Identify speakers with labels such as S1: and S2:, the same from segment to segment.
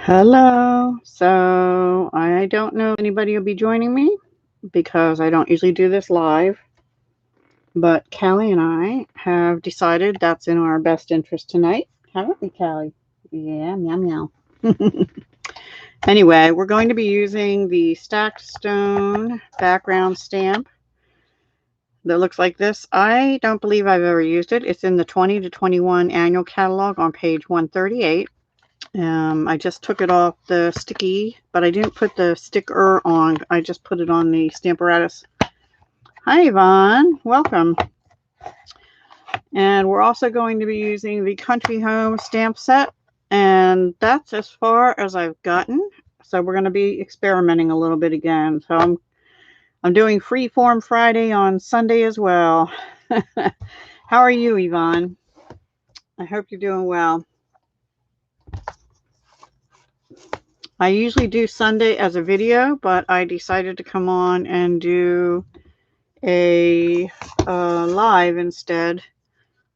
S1: Hello. So I don't know if anybody will be joining me because I don't usually do this live, but Callie and I have decided that's in our best interest tonight. Haven't we, Callie? Yeah, meow meow. Anyway, we're going to be using the Stacked Stone background stamp that looks like this. I don't believe I've ever used it. It's in the 20 to 21 annual catalog on page 138. I just took it off the sticky, but I didn't put the sticker on. I just put it on the Stamparatus. Hi, Yvonne. Welcome. And we're also going to be using the Country Home stamp set, and that's as far as I've gotten. So we're going to be experimenting a little bit again. So I'm doing Freeform Friday on Sunday as well. How are you, Yvonne? I hope you're doing well. I usually do Sunday as a video, but I decided to come on and do a live instead,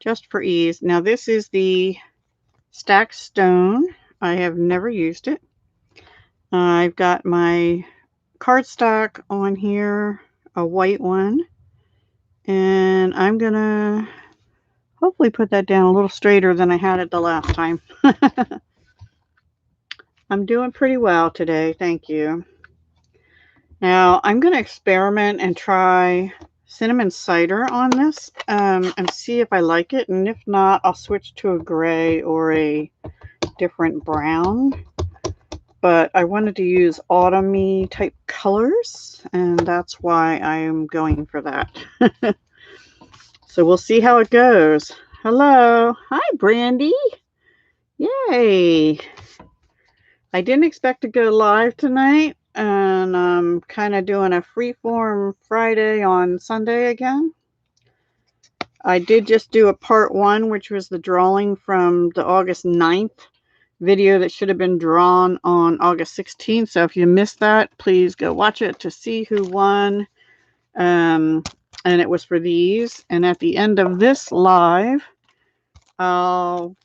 S1: just for ease. Now this is the Stacked Stone. I have never used it. I've got my cardstock on here, a white one, and I'm gonna hopefully put that down a little straighter than I had it the last time. I'm doing pretty well today, thank you. Now I'm going to experiment and try cinnamon cider on this and see if I like it, and if not, I'll switch to a gray or a different brown. But I wanted to use autumn-y type colors, and that's why I'm going for that. So we'll see how it goes. Hello. Hi, Brandy. Yay. I didn't expect to go live tonight, and I'm kind of doing a freeform Friday on Sunday again. I did just do a part 1, which was the drawing from the August 9th video that should have been drawn on August 16th. So if you missed that, please go watch it to see who won. And it was for these. And at the end of this live, I'll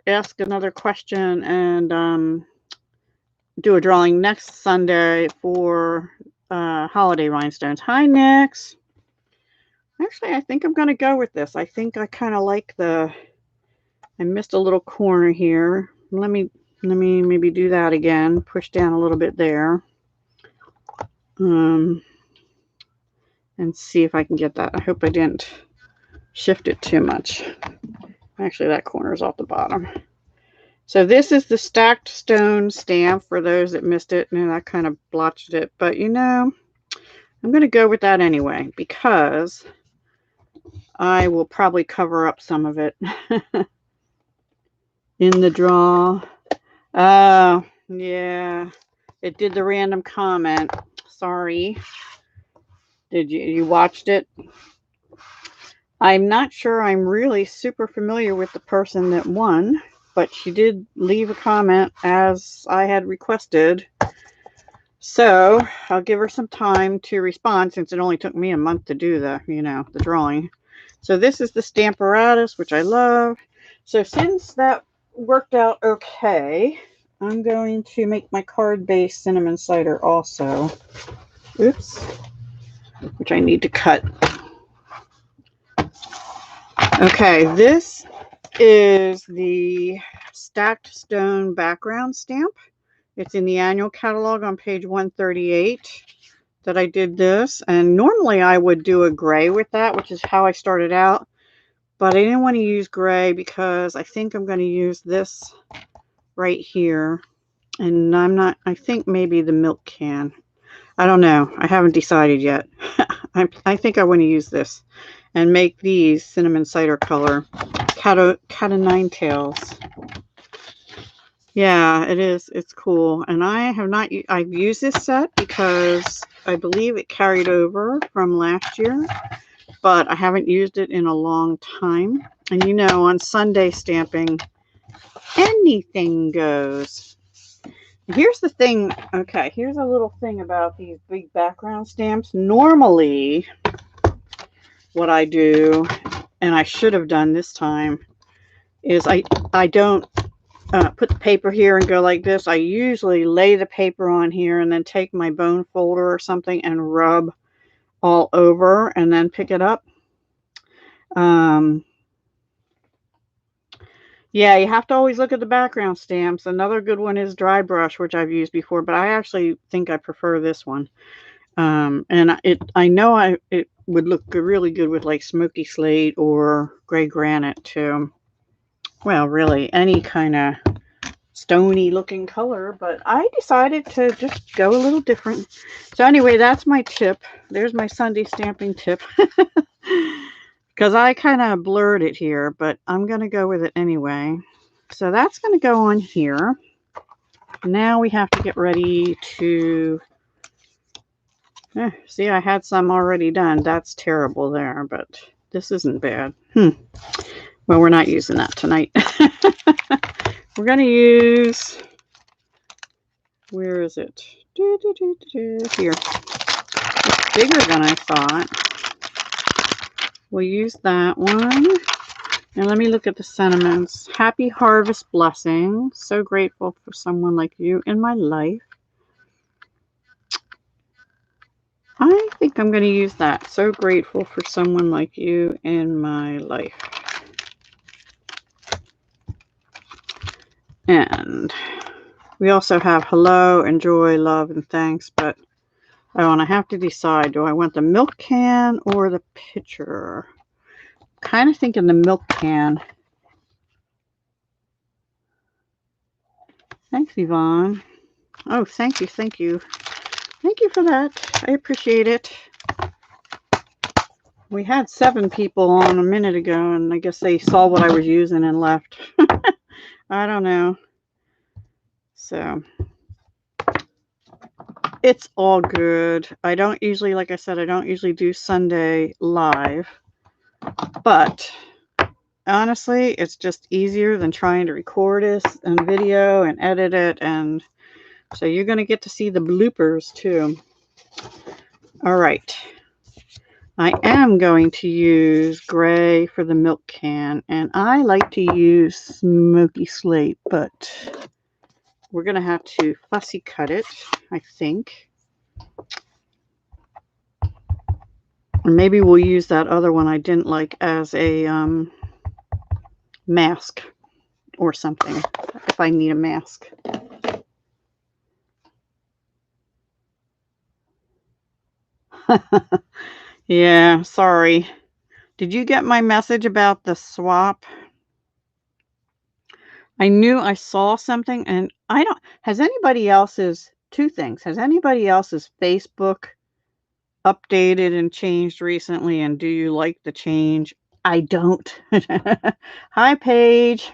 S1: ask another question and do a drawing next Sunday for holiday rhinestones. Hi, Nix. Actually, I think I'm going to go with this. I think I kind of like I missed a little corner here. Let me maybe do that again. Push down a little bit there. And see if I can get that. I hope I didn't shift it too much. Actually, that corner is off the bottom. So this is the Stacked Stone stamp for those that missed it, and I kind of blotched it. But you know, I'm going to go with that anyway because I will probably cover up some of it in the draw. Oh, yeah. It did the random comment. Sorry. Did you watched it? I'm not sure I'm really super familiar with the person that won, but she did leave a comment as I had requested. So I'll give her some time to respond since it only took me a month to do the drawing. So this is the Stamparatus, which I love. So since that worked out okay, I'm going to make my card-based cinnamon cider also. Oops. Which I need to cut. Okay, this is the Stacked Stone background stamp. It's in the annual catalog on page 138 that I did this. And normally I would do a gray with that, which is how I started out. But I didn't want to use gray because I think I'm going to use this right here. And I think maybe the milk can. I don't know. I haven't decided yet. I think I want to use this and make these cinnamon cider color cat o' nine tails. Yeah, it is. It's cool. And I've used this set because I believe it carried over from last year, but I haven't used it in a long time. And you know, on Sunday stamping, anything goes. Here's the thing. Okay, here's a little thing about these big background stamps. Normally, what I do, and I should have done this time, is I don't put the paper here and go like this. I usually lay the paper on here and then take my bone folder or something and rub all over and then pick it up. Yeah, you have to always look at the background stamps. Another good one is dry brush, which I've used before, but I actually think I prefer this one. And I know it would look really good with like smoky slate or gray granite too. Well, really any kind of stony looking color, but I decided to just go a little different. So anyway, that's my tip. There's my Sunday stamping tip. Because I kind of blurred it here, but I'm going to go with it anyway. So that's going to go on here. Now we have to get ready to... see, I had some already done. That's terrible there, but this isn't bad. Well, we're not using that tonight. We're going to use... Where is it? Here. It's bigger than I thought. We'll use that one. And let me look at the sentiments. Happy harvest blessing. So grateful for someone like you in my life. I think I'm going to use that. So grateful for someone like you in my life. And we also have hello and joy, love, and thanks. But I have to decide. Do I want the milk can or the pitcher? Kind of thinking the milk can. Thanks, Yvonne. Oh, thank you, thank you. Thank you for that. I appreciate it. We had 7 people on a minute ago, and I guess they saw what I was using and left. I don't know. So, it's all good. I don't usually, like I said, I don't usually do Sunday live. But, honestly, it's just easier than trying to record this and video and edit it. And so you're going to get to see the bloopers, too. All right. I am going to use gray for the milk can, and I like to use smoky slate, but we're going to have to fussy cut it, I think. Or maybe we'll use that other one I didn't like as a mask or something, if I need a mask. Yeah, sorry. Did you get my message about the swap? I knew I saw something, and I don't... Has anybody else's... 2 things. Has anybody else's Facebook updated and changed recently, and do you like the change? I don't. Hi, Paige.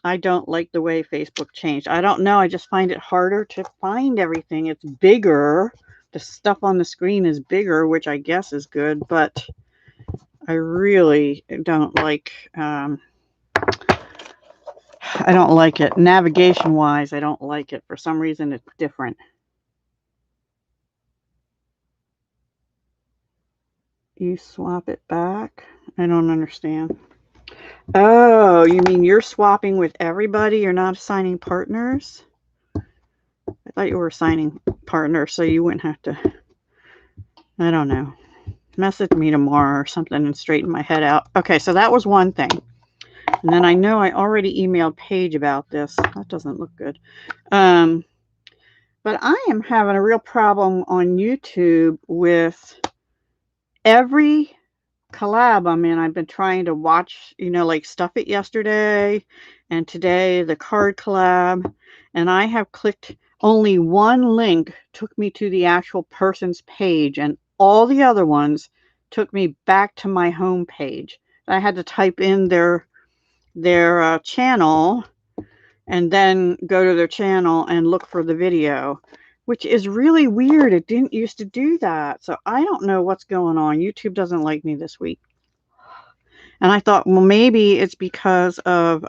S1: I don't like the way Facebook changed. I don't know. I just find it harder to find everything. It's bigger. The stuff on the screen is bigger, which I guess is good, but I really don't like... I don't like it. Navigation-wise, I don't like it. For some reason, it's different. You swap it back? I don't understand. Oh, you mean you're swapping with everybody? You're not assigning partners? I thought you were assigning partners, so you wouldn't have to... I don't know. Message me tomorrow or something and straighten my head out. Okay, so that was one thing. And then I know I already emailed Paige about this. That doesn't look good. But I am having a real problem on YouTube with every collab I'm in. I've been trying to watch, like Stuff It yesterday and today, the card collab. And I have clicked only one link took me to the actual person's page, and all the other ones took me back to my home page. I had to type in their channel and then go to their channel and look for the video, which is really weird. It didn't used to do that. So I don't know what's going on. YouTube doesn't like me this week. And I thought, well, maybe it's because of,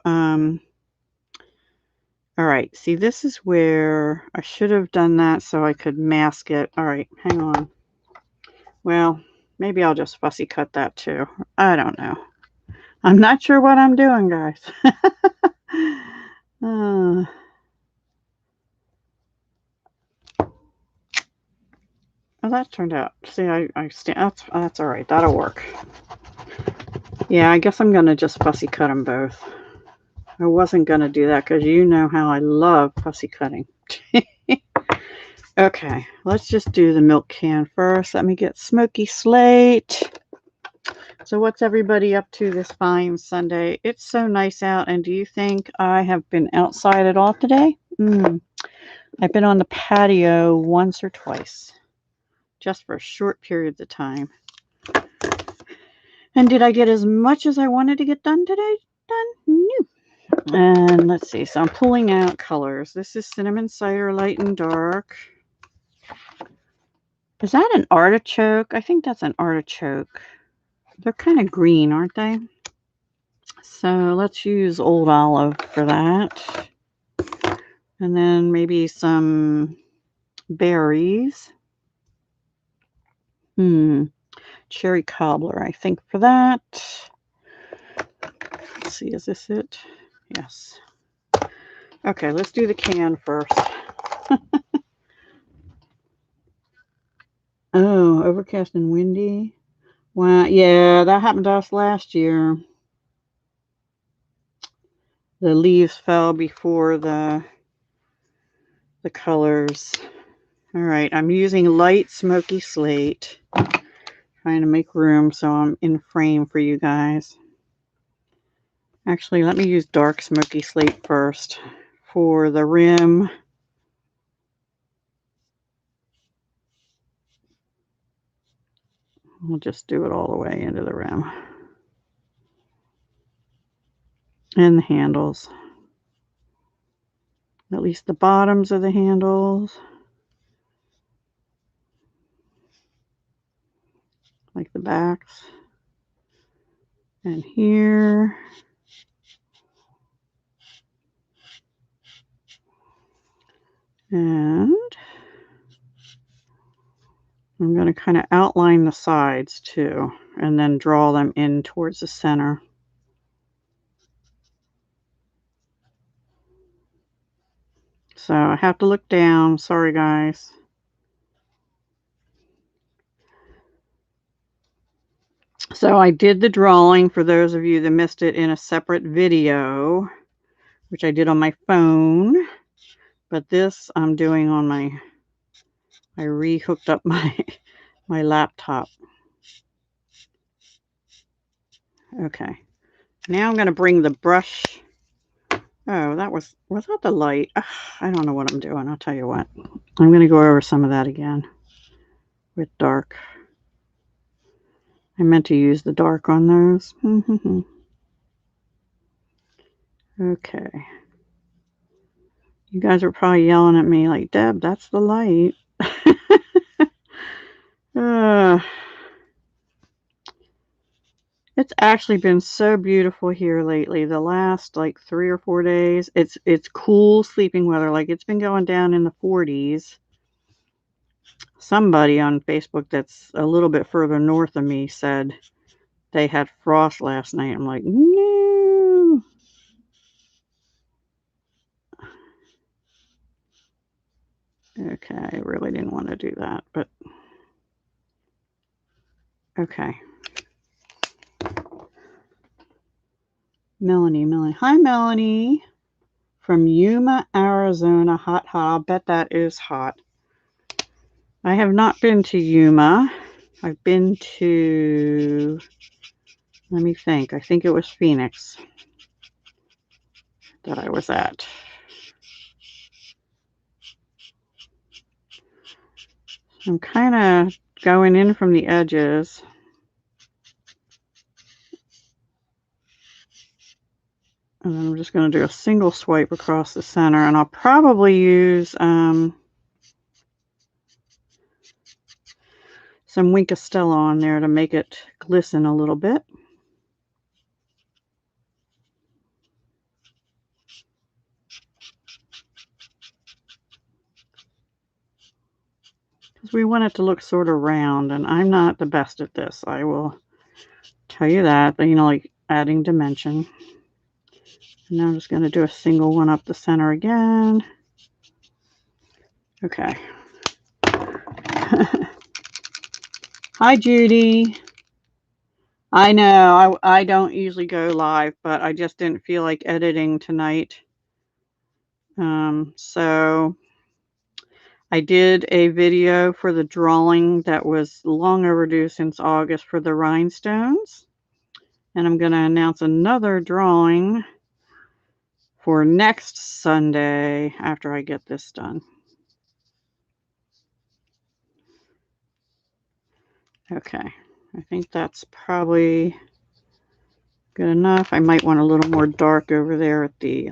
S1: all right, see, this is where I should have done that so I could mask it. All right, hang on. Well, maybe I'll just fussy cut that too. I don't know. I'm not sure what I'm doing, guys. that turned out. See, that's all right. That'll work. Yeah, I guess I'm gonna just fussy cut them both. I wasn't gonna do that because you know how I love fussy cutting. Okay, let's just do the milk can first. Let me get Smoky Slate. So what's everybody up to this fine Sunday? It's so nice out, and do you think I have been outside at all today? I've been on the patio once or twice, just for short periods of time. And did I get as much as I wanted to get done today? No. And let's see, so I'm pulling out colors. This is Cinnamon Cider Light and Dark. Is that an artichoke? I think that's an artichoke. They're kind of green, aren't they? So let's use Old Olive for that. And then maybe some berries. Cherry Cobbler, I think, for that. Let's see, is this it? Yes. Okay, let's do the can first. Oh, overcast and windy. Wow, yeah, that happened to us last year. The leaves fell before the colors. All right, I'm using light Smoky Slate. Trying to make room so I'm in frame for you guys. Actually, let me use dark Smoky Slate first for the rim. We'll just do it all the way into the rim. And the handles. At least the bottoms of the handles. Like the backs. And here. And I'm going to kind of outline the sides too, and then draw them in towards the center. So I have to look down. Sorry, guys. So I did the drawing, for those of you that missed it, in a separate video, which I did on my phone. But this I'm doing on I re-hooked up my laptop. Okay. Now I'm going to bring the brush. Oh, was that the light? Ugh, I don't know what I'm doing. I'll tell you what. I'm going to go over some of that again with dark. I meant to use the dark on those. Okay. You guys are probably yelling at me like, Deb, that's the light. It's actually been so beautiful here lately. The last like 3 or 4 days. It's cool sleeping weather. Like it's been going down in the 40s. Somebody on Facebook that's a little bit further north of me said they had frost last night. I'm like, no. Okay, I really didn't want to do that, but okay. Melanie. Hi, Melanie. From Yuma, Arizona. Hot. I'll bet that is hot. I have not been to Yuma. I've been to, let me think. I think it was Phoenix that I was at. I'm kind of going in from the edges. And then I'm just going to do a single swipe across the center. And I'll probably use some Wink of Stella on there to make it glisten a little bit. Because we want it to look sort of round. And I'm not the best at this. I will tell you that. But, you know, like adding dimension. And now I'm just going to do a single one up the center again. Okay. Hi, Judy. I know I don't usually go live, but I just didn't feel like editing tonight. So I did a video for the drawing that was long overdue since August for the rhinestones. And I'm going to announce another drawing for next Sunday after I get this done. Okay, I think that's probably good enough. I might want a little more dark over there at the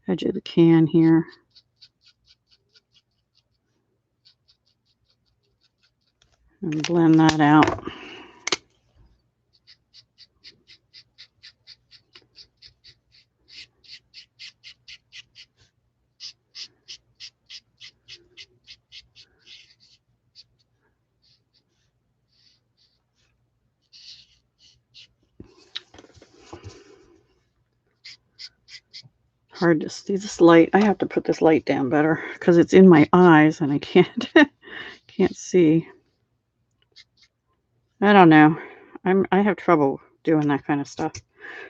S1: edge of the can here. And blend that out. Hard to see this light. I have to put this light down better because it's in my eyes and I can't see. I don't know. I have trouble doing that kind of stuff.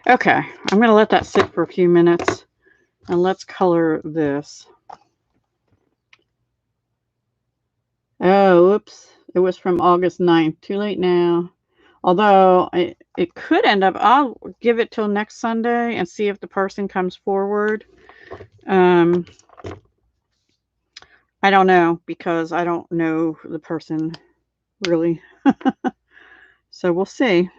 S1: Okay, I'm going to let that sit for a few minutes and let's color this. Oh, whoops. It was from August 9th. Too late now. Although it could end up, I'll give it till next Sunday and see if the person comes forward. I don't know because I don't know the person really. So we'll see.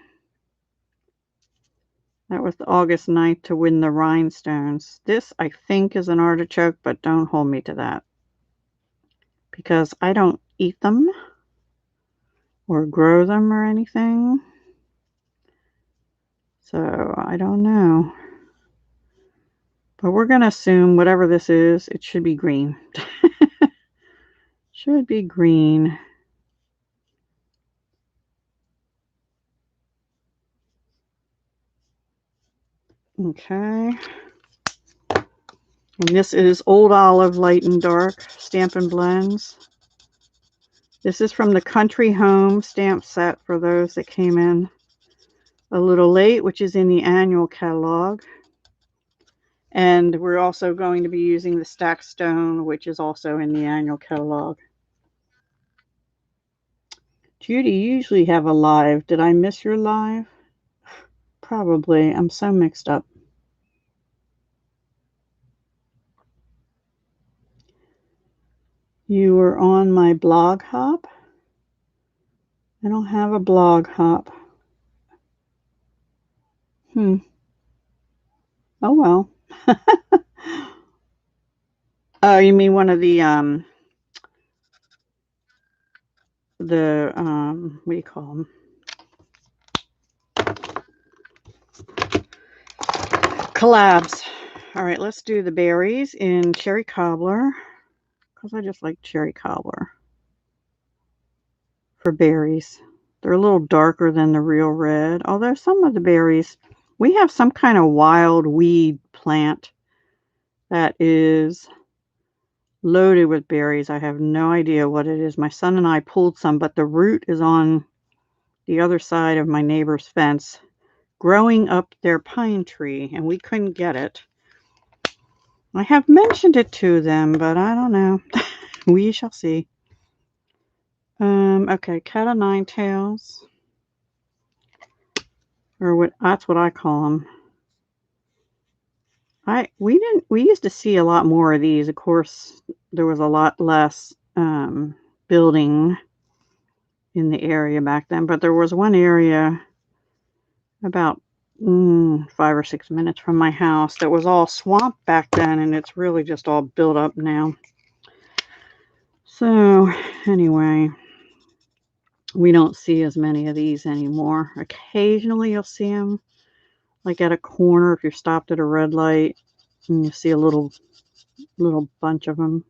S1: That was August 9th to win the rhinestones. This, I think, is an artichoke, but don't hold me to that because I don't eat them or grow them or anything. So I don't know. But we're going to assume whatever this is, it should be green. Should be green. Okay. And this is Old Olive Light and Dark Stampin' Blends. This is from the Country Home stamp set for those that came in a little late, which is in the annual catalog. And we're also going to be using the Stack Stone, which is also in the annual catalog. Judy, you usually have a live. Did I miss your live? Probably. I'm so mixed up. You were on my blog hop? I don't have a blog hop. Oh well. Oh, you mean one of the what do you call them? Collabs. All right, let's do the berries in cherry cobbler because I just like cherry cobbler for berries. They're a little darker than the real red, although some of the berries, we have some kind of wild weed plant that is loaded with berries. I have no idea what it is. My son and I pulled some, but the root is on the other side of my neighbor's fence, growing up their pine tree, and we couldn't get it. I have mentioned it to them, but I don't know. We shall see. Okay, cat o' nine tails, or that's what I call them. We used to see a lot more of these. Of course, there was a lot less building in the area back then, but there was one area about 5 or 6 minutes from my house that was all swamp back then, and it's really just all built up now. So anyway, we don't see as many of these anymore. Occasionally you'll see them like at a corner if you're stopped at a red light and you see a little bunch of them.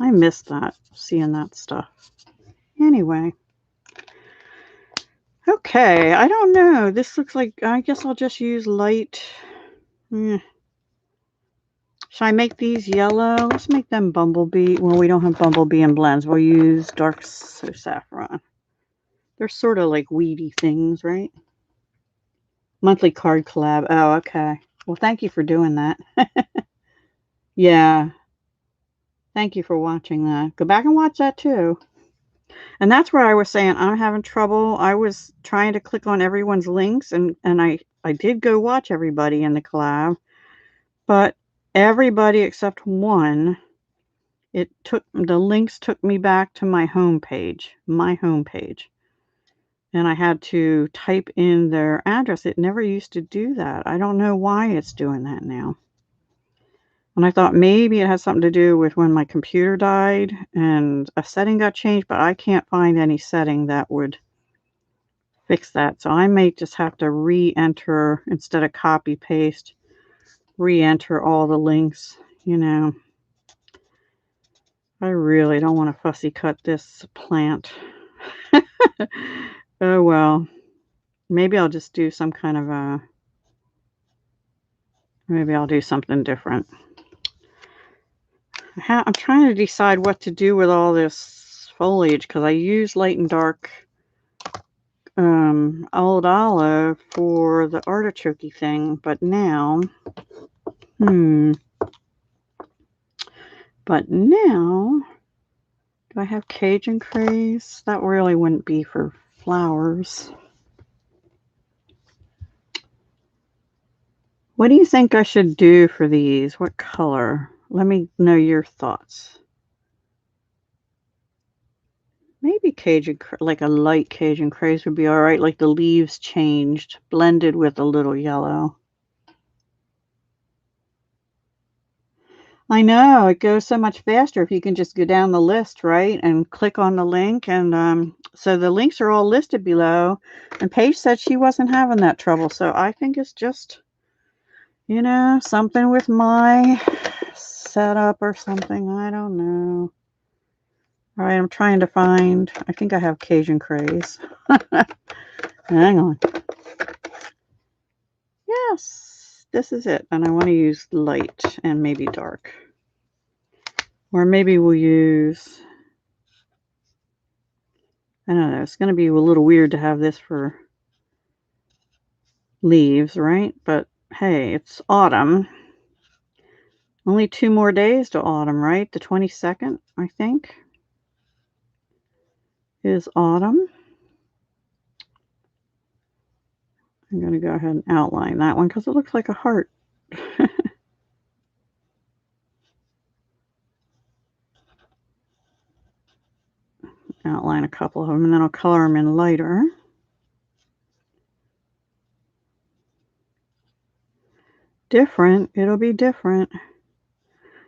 S1: I miss that, seeing that stuff. Anyway. Okay, I don't know. This looks like, I guess I'll just use light. Should I make these yellow? Let's make them bumblebee. Well, we don't have bumblebee in blends. We'll use dark saffron. They're sort of like weedy things, right? Monthly card collab. Oh, okay. Well, thank you for doing that. Yeah. Thank you for watching that. Go back and watch that too. And that's where I was saying I'm having trouble. I was trying to click on everyone's links, and I did go watch everybody in the collab, but everybody except one, the links took me back to my homepage, and I had to type in their address. It never used to do that. I don't know why it's doing that now. And I thought maybe it has something to do with when my computer died and a setting got changed, but I can't find any setting that would fix that. So I may just have to re-enter, instead of copy paste, re-enter all the links. You know, I really don't want to fussy cut this plant. Oh well, maybe I'll just do some kind of maybe I'll do something different. I'm trying to decide what to do with all this foliage, because I use light and dark old olive for the artichoke thing, but now do I have Cajun craze? That really wouldn't be for flowers. What do you think I should do for these? What color? Let me know your thoughts. Maybe Cajun, like a light Cajun craze would be all right. Like the leaves changed, blended with a little yellow. I know, it goes so much faster if you can just go down the list, right? And click on the link. And so the links are all listed below. And Paige said she wasn't having that trouble. So I think it's just, you know, something with my setup or something. I don't know. All right, I'm trying to find, I think I have Cajun craze. Hang on. Yes, this is it. And I want to use light and maybe dark. Or maybe we'll use, I don't know, it's going to be a little weird to have this for leaves, right? But hey, it's autumn. Only 2 more days to autumn, right? The 22nd, I think, is autumn. I'm going to go ahead and outline that one because it looks like a heart. Outline a couple of them, and then I'll color them in lighter. Different. It'll be different.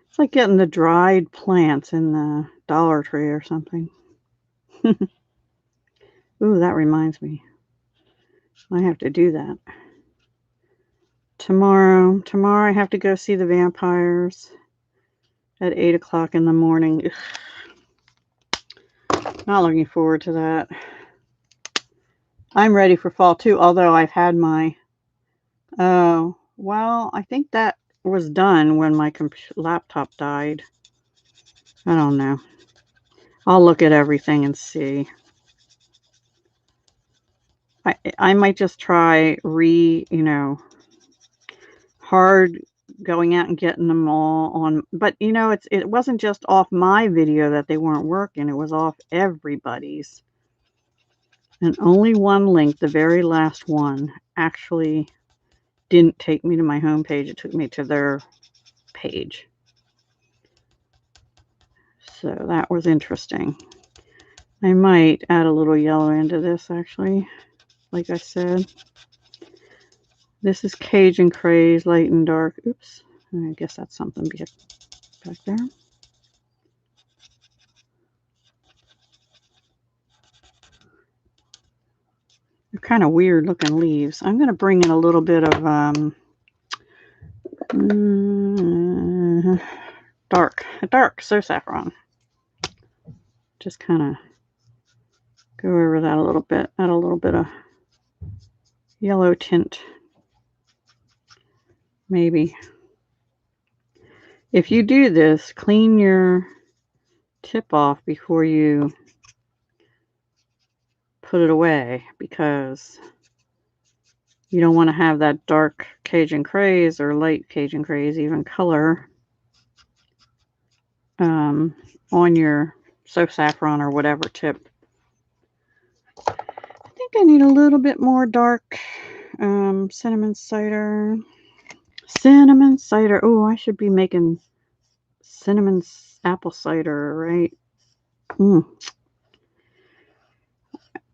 S1: It's like getting the dried plants in the Dollar Tree or something. Ooh, that reminds me. I have to do that. Tomorrow I have to go see the vampires at 8 o'clock in the morning. Ugh. Not looking forward to that. I'm ready for fall too, although I've had my, oh, well, I think that was done when my laptop died. I don't know. I'll look at everything and see. I might just try hard going out and getting them all on, but it wasn't just off my video that they weren't working, it was off everybody's. And only one link, the very last one, actually didn't take me to my home page. It took me to their page. So that was interesting. I might add a little yellow into this, actually, like I said. This is Cajun Craze, light and dark. Oops, I guess that's something back there. They're kind of weird looking leaves. I'm going to bring in a little bit of dark, so saffron. Just kind of go over that a little bit, add a little bit of yellow tint, maybe. If you do this, clean your tip off before you put it away because you don't want to have that dark Cajun craze or light Cajun craze, even color, on your soap saffron or whatever tip. I think I need a little bit more dark cinnamon cider. Cinnamon cider. Oh, I should be making cinnamon apple cider, right?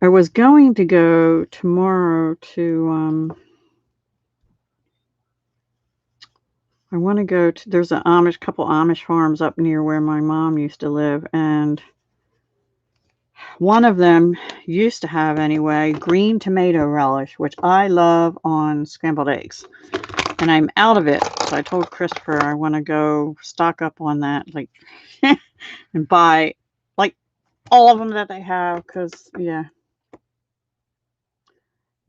S1: I was going to go tomorrow to, I want to go to, there's a couple Amish farms up near where my mom used to live, and one of them used to have, anyway, green tomato relish, which I love on scrambled eggs. And I'm out of it. So I told Christopher I want to go stock up on that, like, and buy, like, all of them that they have, because, yeah.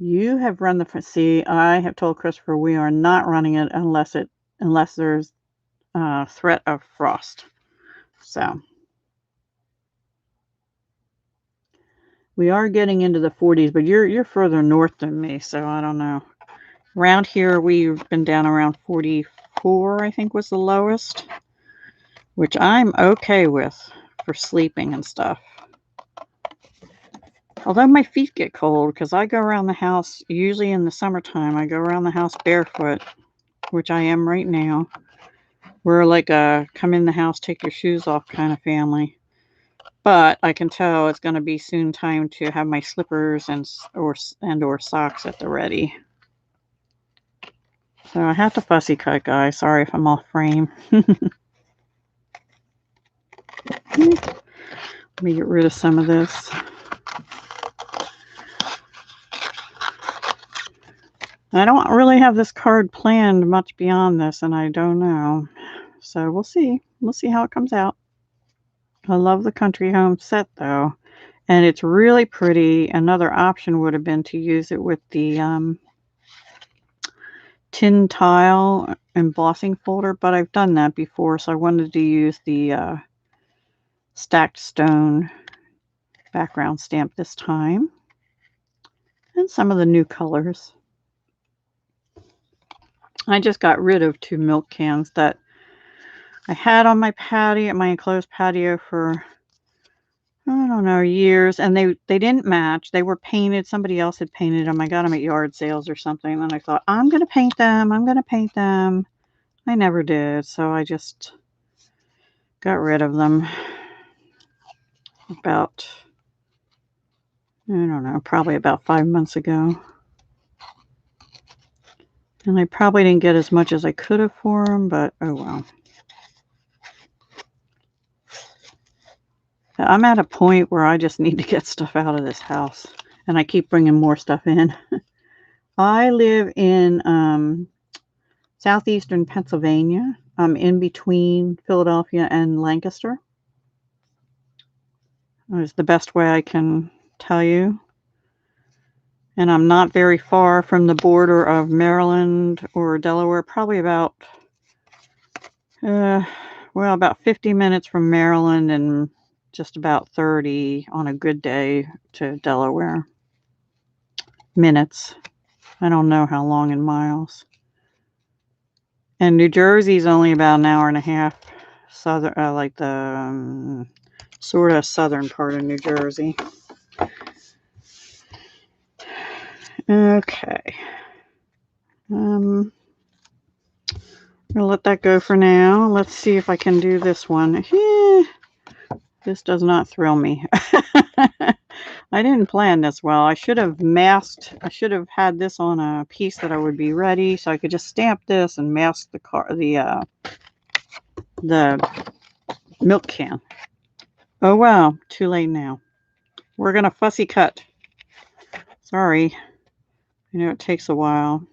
S1: You have run the, see, I have told Christopher we are not running it unless there's threat of frost. So we are getting into the 40s, but you're further north than me, so I don't know. Around here, we've been down around 44, I think was the lowest, which I'm okay with for sleeping and stuff. Although my feet get cold because I go around the house, usually in the summertime, I go around the house barefoot, which I am right now. We're like a come in the house, take your shoes off kind of family. But I can tell it's going to be soon time to have my slippers and or socks at the ready. So I have to fussy cut, guys. Sorry if I'm off frame. Let me get rid of some of this. I don't really have this card planned much beyond this, and I don't know. So we'll see. We'll see how it comes out. I love the country home set, though. And it's really pretty. Another option would have been to use it with the tin tile embossing folder, but I've done that before, so I wanted to use the stacked stone background stamp this time. And some of the new colors. I just got rid of 2 milk cans that I had on my patio, my enclosed patio, for I don't know, years, and they didn't match. They were painted. Somebody else had painted them. I got them at yard sales or something, and I thought, I'm going to paint them. I'm going to paint them. I never did, so I just got rid of them about, I don't know, probably about 5 months ago. And I probably didn't get as much as I could have for them, but oh well. I'm at a point where I just need to get stuff out of this house, and I keep bringing more stuff in. I live in southeastern Pennsylvania. I'm in between Philadelphia and Lancaster. That's the best way I can tell you. And I'm not very far from the border of Maryland or Delaware, probably about, about 50 minutes from Maryland and just about 30 on a good day to Delaware. Minutes. I don't know how long in miles. And New Jersey's only about an hour and a half southern, like the sort of southern part of New Jersey. Okay. I'm gonna let that go for now. Let's see if I can do this one. This does not thrill me. I didn't plan this well. I should have masked. I should have had this on a piece that I would be ready, so I could just stamp this and mask the milk can. Oh wow, too late now. We're gonna fussy cut. Sorry. I know it takes a while.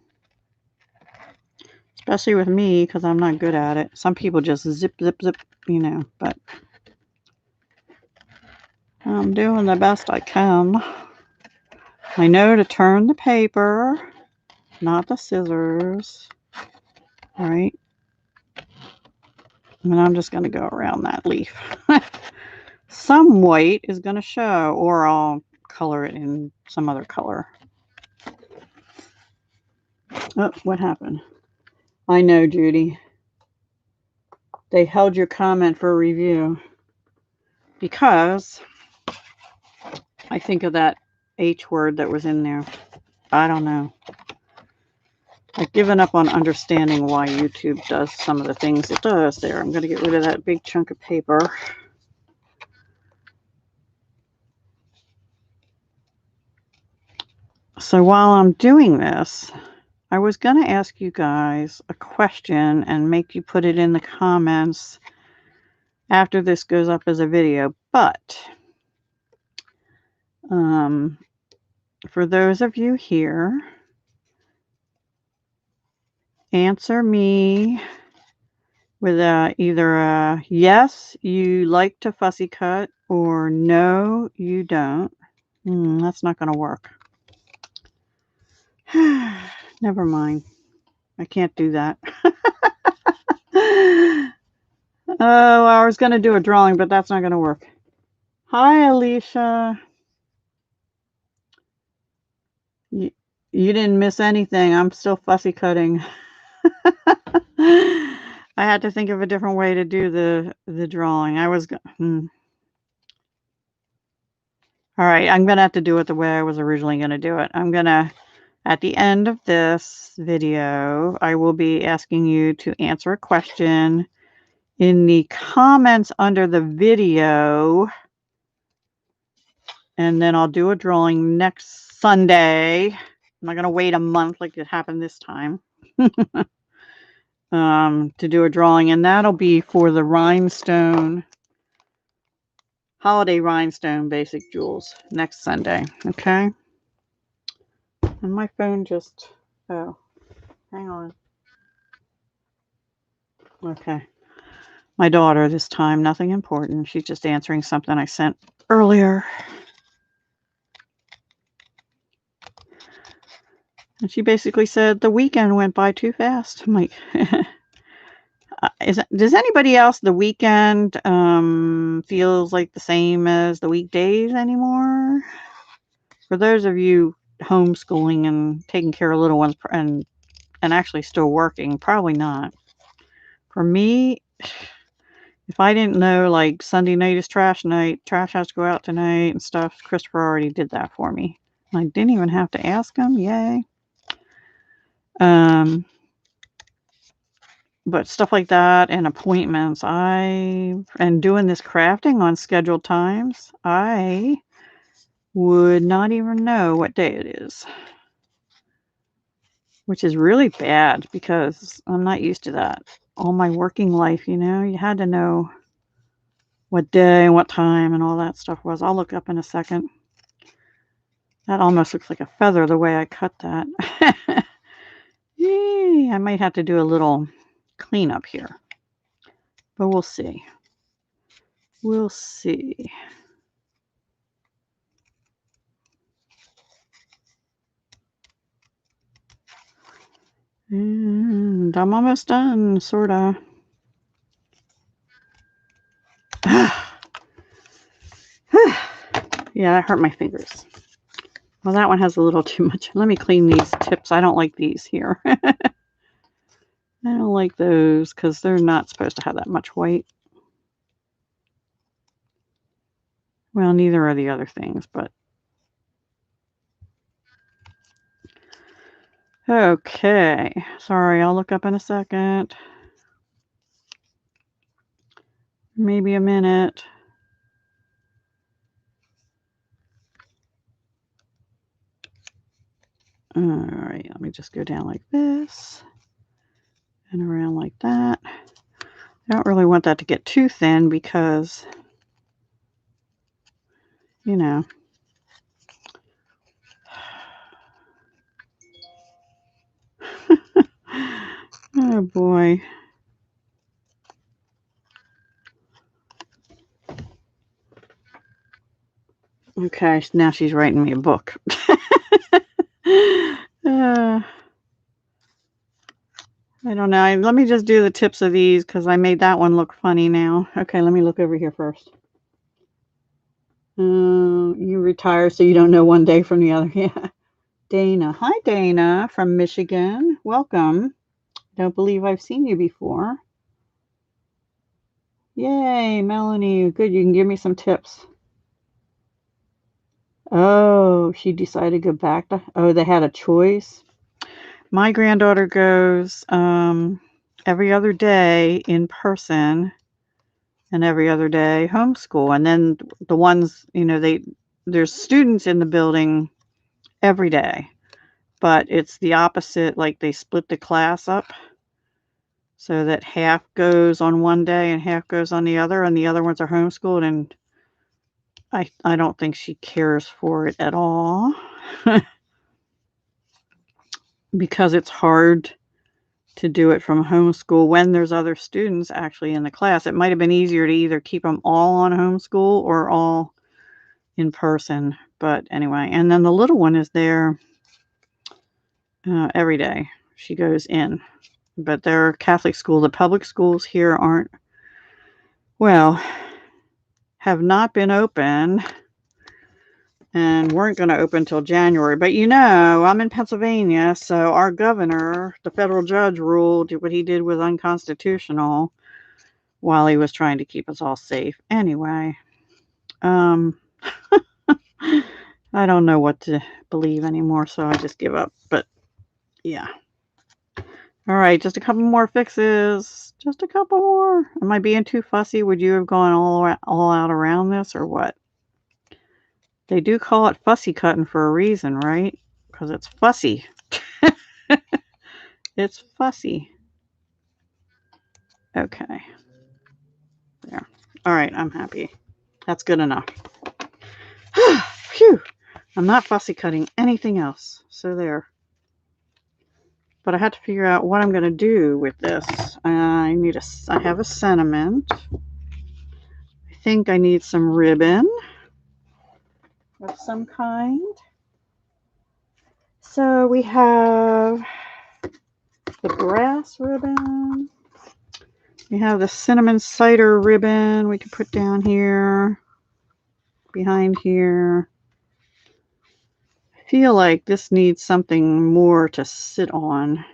S1: Especially with me, because I'm not good at it. Some people just zip, zip, zip, you know, but I'm doing the best I can. I know to turn the paper, not the scissors, right? And I'm just going to go around that leaf. Some white is going to show, or I'll color it in some other color. Oh, what happened? I know, Judy. They held your comment for review because I think of that H word that was in there. I don't know. I've given up on understanding why YouTube does some of the things it does there. I'm going to get rid of that big chunk of paper. So while I'm doing this, I was going to ask you guys a question and make you put it in the comments after this goes up as a video. But for those of you here, answer me with either a yes, you like to fussy cut, or no, you don't. That's not going to work. Never mind. I can't do that. Oh, I was going to do a drawing, but that's not going to work. Hi, Alicia. You didn't miss anything. I'm still fussy cutting. I had to think of a different way to do the drawing. All right, I'm going to have to do it the way I was originally going to do it. I'm going to, at the end of this video, I will be asking you to answer a question in the comments under the video. And then I'll do a drawing next Sunday. I'm not going to wait a month like it happened this time. To do a drawing, and that'll be for the rhinestone, holiday rhinestone basic jewels next Sunday. Okay. And my phone just, oh, hang on. Okay. My daughter this time, nothing important. She's just answering something I sent earlier. And she basically said the weekend went by too fast. I'm like, does anybody else the weekend feels like the same as the weekdays anymore? For those of you homeschooling and taking care of little ones and actually still working, probably not. For me, if I didn't know like Sunday night is trash night, trash has to go out tonight and stuff, Christopher already did that for me. I didn't even have to ask him. Yay. But stuff like that and appointments, and doing this crafting on scheduled times, I would not even know what day it is. Which is really bad because I'm not used to that. All my working life, you had to know what day and what time and all that stuff was. I'll look up in a second. That almost looks like a feather the way I cut that. Yay, I might have to do a little cleanup here. But we'll see. We'll see. And I'm almost done, sort of. Yeah, that hurt my fingers. Well, that one has a little too much. Let me clean these tips. I don't like these here. I don't like those because they're not supposed to have that much white. Well, neither are the other things, but. Okay. Sorry, I'll look up in a second. Maybe a minute. All right, let me just go down like this and around like that. I don't really want that to get too thin because, oh boy. Okay, now she's writing me a book. I don't know. Let me just do the tips of these because I made that one look funny now. Okay, let me look over here first. You retire so you don't know one day from the other. Yeah. Dana. Hi, Dana from Michigan. Welcome. Don't believe I've seen you before. Yay, Melanie. Good. You can give me some tips. Oh, she decided to go back to. Oh, they had a choice. My granddaughter goes every other day in person and every other day homeschool. And then the ones, there's students in the building every day, but it's the opposite. Like they split the class up so that half goes on one day and half goes on the other, and the other ones are homeschooled. And I don't think she cares for it at all because it's hard to do it from homeschool when there's other students actually in the class. It might have been easier to either keep them all on homeschool or all in person. But anyway, and then the little one is there every day. She goes in. But they're Catholic school. The public schools here aren't, well, have not been open and weren't going to open until January. But I'm in Pennsylvania, so our governor, the federal judge, ruled what he did was unconstitutional while he was trying to keep us all safe. Anyway, I don't know what to believe anymore, so I just give up. But yeah. All right, just a couple more fixes. Just a couple more. Am I being too fussy? Would you have gone all out around this or what? They do call it fussy cutting for a reason, right? Because it's fussy. It's fussy. Okay. There. All right, I'm happy. That's good enough. Phew. I'm not fussy cutting anything else. So there. But I had to figure out what I'm going to do with this. I have a sentiment. I think I need some ribbon of some kind. So we have the brass ribbon. We have the cinnamon cider ribbon we can put down here, behind here. I feel like this needs something more to sit on.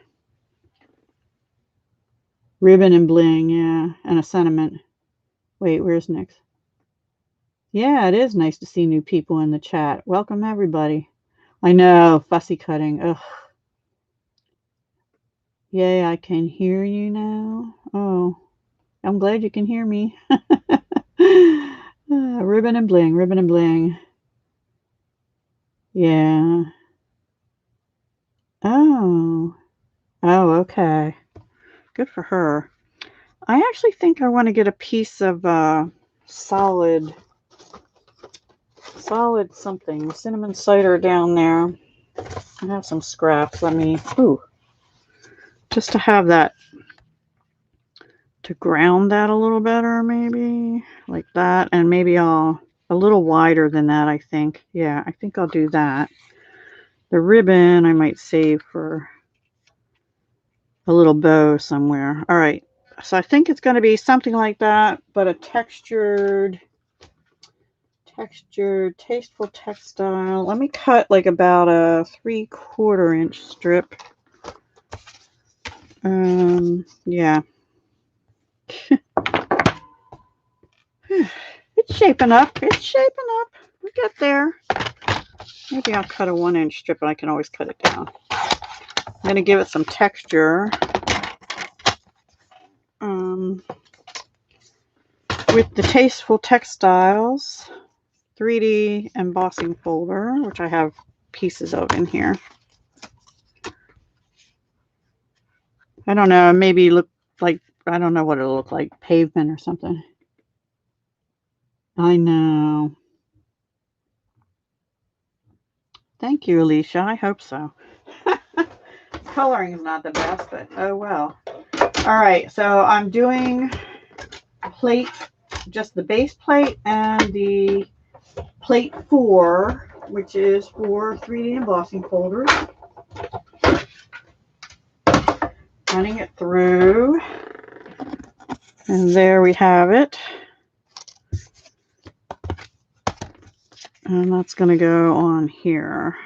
S1: Ribbon and bling, yeah, and a sentiment. Wait, where's next? Yeah, it is nice to see new people in the chat. Welcome, everybody. I know, fussy cutting. Ugh. Yay, I can hear you now. Oh, I'm glad you can hear me. Ribbon and bling, ribbon and bling. Yeah. Oh. Oh, okay. Good for her. I actually think I want to get a piece of solid something. Cinnamon cider down there. I have some scraps. Just to have that, to ground that a little better, maybe. Like that. And maybe a little wider than that, I think. Yeah, I think I'll do that. The ribbon I might save for a little bow somewhere. All right. So I think it's going to be something like that, but a textured, tasteful textile. Let me cut like about a 3/4 inch strip. Yeah. It's shaping up. It's shaping up. We get there. Maybe I'll cut a 1 inch strip, and I can always cut it down. I'm going to give it some texture. With the Tasteful Textiles 3D embossing folder, which I have pieces of in here. I don't know, maybe look like, I don't know what it'll look like, pavement or something. I know. Thank you, Alicia. I hope so. Coloring is not the best, but oh well. All right, so I'm doing plate, just the base plate and the plate 4, which is for 3D embossing folders. Running it through, and there we have it. And that's going to go on here.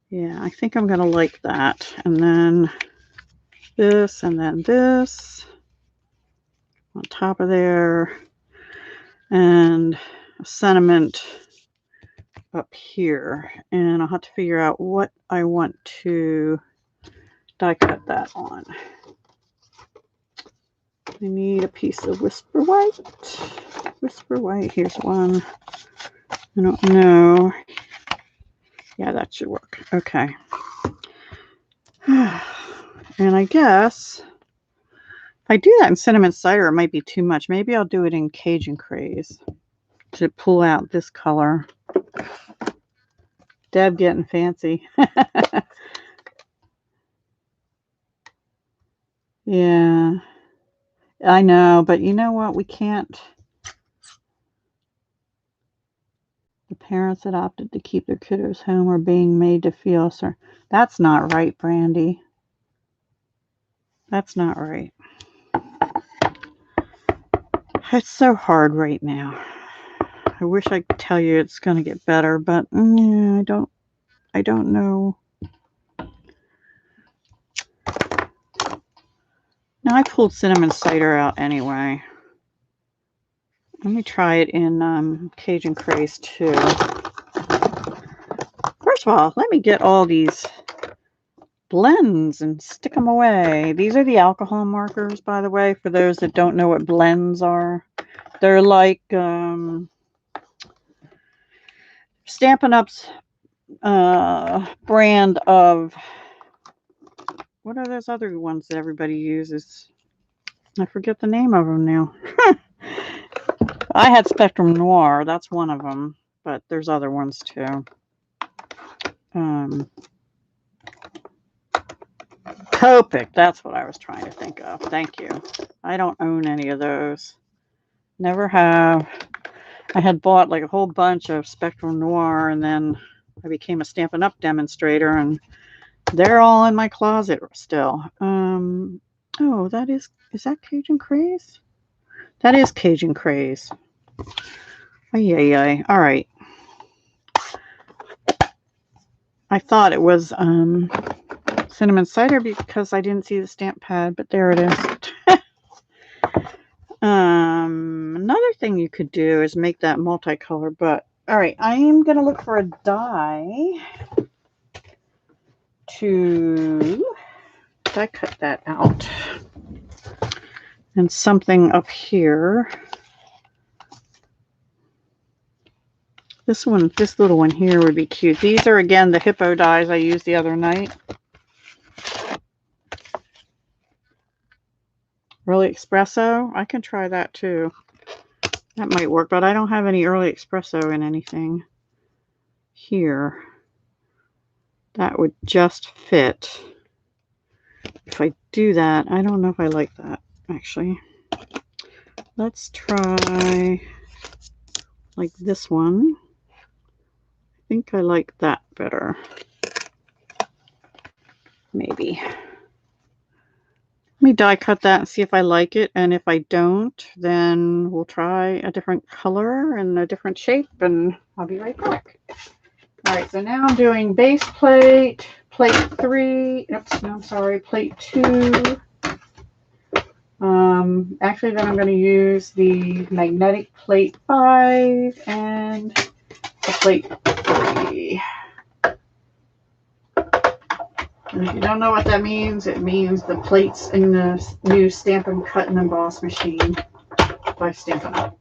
S1: Yeah, I think I'm going to like that. And then this, and then this on top of there. And a sentiment up here. And I'll have to figure out what I want to die cut that on. I need a piece of Whisper White. Whisper White, here's one. I don't know. Yeah, that should work. Okay. And I guess if I do that in Cinnamon Cider, it might be too much. Maybe I'll do it in Cajun Craze to pull out this color. Deb getting fancy. Yeah, I know, but you know what? We can't. The parents that opted to keep their kiddos home are being made to feel sorry. That's not right, Brandy. That's not right. It's so hard right now. I wish I could tell you it's going to get better, but I don't know. Now I pulled Cinnamon Cider out anyway. Let me try it in Cajun Craze too. First of all, let me get all these blends and stick them away. These are the alcohol markers, by the way, for those that don't know what blends are. They're like Stampin' Up's brand of, what are those other ones that everybody uses? I forget the name of them now. I had Spectrum Noir. That's one of them, but there's other ones too. Copic, that's what I was trying to think of. Thank you. I don't own any of those. Never have. I had bought like a whole bunch of Spectrum Noir, and then I became a Stampin' Up demonstrator, and they're all in my closet still. Oh, is that Cajun Craze? That is Cajun Craze. Ay. All right. I thought it was Cinnamon Cider because I didn't see the stamp pad, but there it is. Another thing you could do is make that multicolor, but all right, I am going to look for a die to die cut that out. And something up here. This little one here would be cute. These are, again, the hippo dies I used the other night. Early Espresso. I can try that too. That might work, but I don't have any Early Espresso in anything here. That would just fit. If I do that, I don't know if I like that, actually. Let's try like this one. I think I like that better. Maybe. Let me die cut that and see if I like it. And if I don't, then we'll try a different color and a different shape, and I'll be right back. All right, so now I'm doing base plate, plate 3. Oops, no, I'm sorry, plate 2. Actually, then I'm going to use the magnetic plate 5 and the plate 3. And if you don't know what that means, it means the plates in the new Stampin' Cut and Emboss machine by Stampin' Up.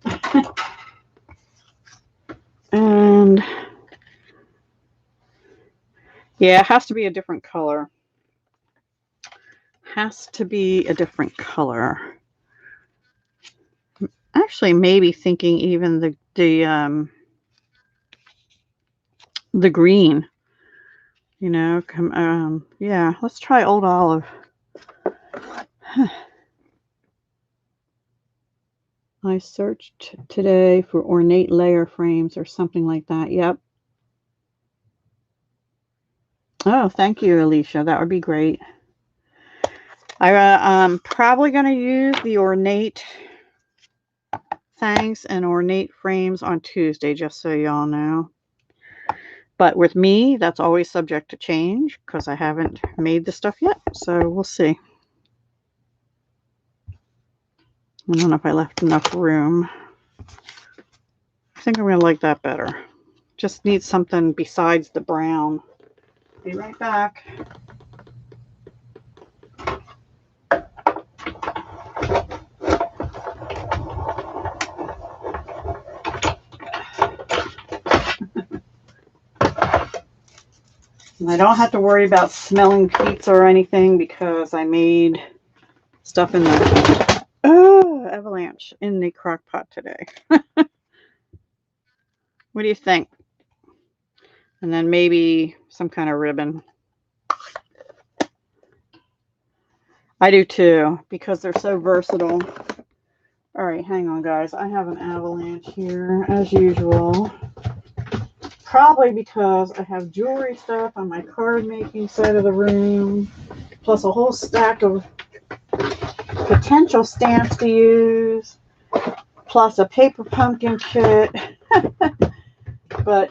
S1: And yeah, it has to be a different color. Has to be a different color. Actually, maybe thinking even the green. You know, yeah, let's try Old Olive. I searched today for ornate layer frames or something like that. Yep. Oh, thank you, Alicia. That would be great. I'm probably going to use the ornate thanks and ornate frames on Tuesday, just so y'all know. But with me, that's always subject to change because I haven't made the stuff yet. So we'll see. I don't know if I left enough room. I think I'm going to like that better. Just need something besides the brown. Be right back. And I don't have to worry about smelling pizza or anything because I made stuff in the avalanche in the crock pot today. What do you think? And then maybe some kind of ribbon. I do too, because they're so versatile. All right, hang on, guys. I have an avalanche here, as usual. Probably because I have jewelry stuff on my card making side of the room, plus a whole stack of potential stamps to use, plus a paper pumpkin kit. But